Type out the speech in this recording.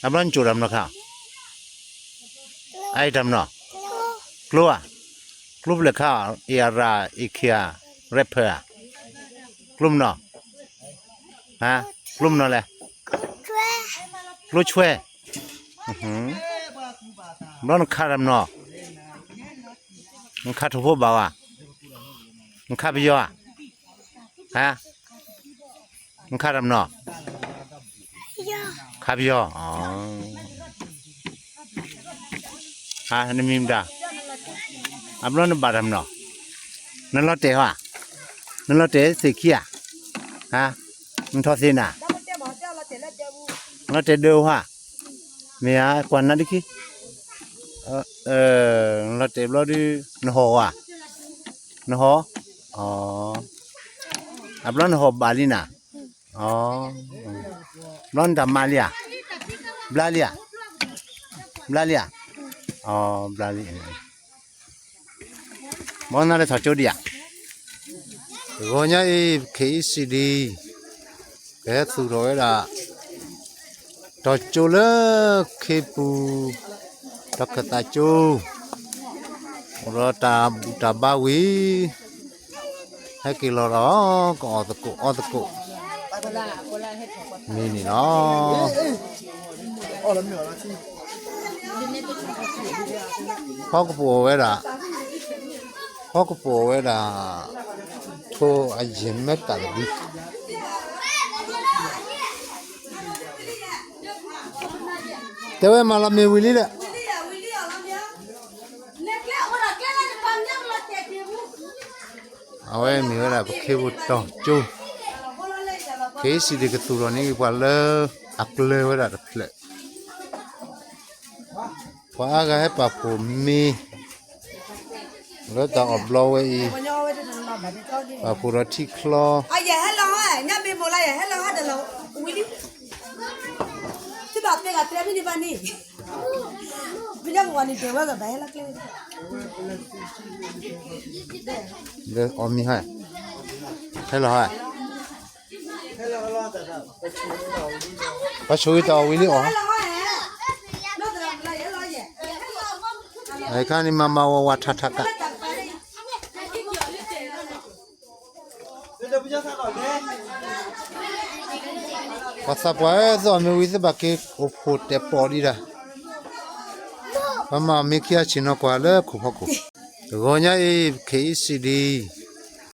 ทำร้านจูรำนะครับไอ้ทำเนาะกลัวกลุ่มเลยข้าวเอียราอีเคียเรปเปอร์กลุ่มเนาะฮะกลุ่มเนาะเลยกลุ่มช่วยร้อนข้าวทำเนาะมันข้าวทุบบ่าวอ่ะมันข้าวไปย่อฮะมันข้าวทำเนาะข้าวไปย่ออ๋อฮะนี่มีมั้ยด่าอับร้อนบาดทำเนาะนั่นเราเตะว่ะนั่นเราเตะสิขี้อ่ะฮะมันทอดสิน่ะเราเตะเดียวว่ะเมียกวนนั่นดิขี้เราเตะเราดินหัวอ่ะนหัวอ๋ออับร้อนหัวบาลีน่ะอ๋อร้อนดำมาเลียบลาเลียบลาเลียอ๋อบลาเลียมองนั่นเลยถอดจุดดิอ่ะก็เนี่ยเคสดีแค่สุดเลยล่ะถอดจุดเลยเคปูตักตาจูรอตาบาวีให้กิโลละก็อตะกุนี่เนาะพ่อก็ปวดไว้ละโทรอายุเม็ดตัดดิแต่ว่ามาละมีวิลลี่แหละเอาไว้มีเวลาไปเก็บต่อจูเคสดีก็ตัวนี้กว่าเลยอักเลยเวลาเด็กพออาก็ให้ปะผมมีแล้วต้องอบล้อไว้ปะผมรถที่คลออย่าให้เราเนี่ยเป็นโมล่าอย่าให้เราเดี๋ยวเราวิลลี่ที่แบบเป็นอะไรไม่ดีบ้านี่ไม่ใช่วันนี้เดี๋ยวว่ากับไปให้เราเล่นเดี๋ยวอมนี่ให้เราไปช่วยต่อวิลลี่อ๋อไอ้ข้านี่มาวัดทักกะภาษาปอยสอนมีวิธีบักเก็ตโอ้โหแต่ปอดีละ Mama make ya chino kwa le ku phoku. Go nya e KCD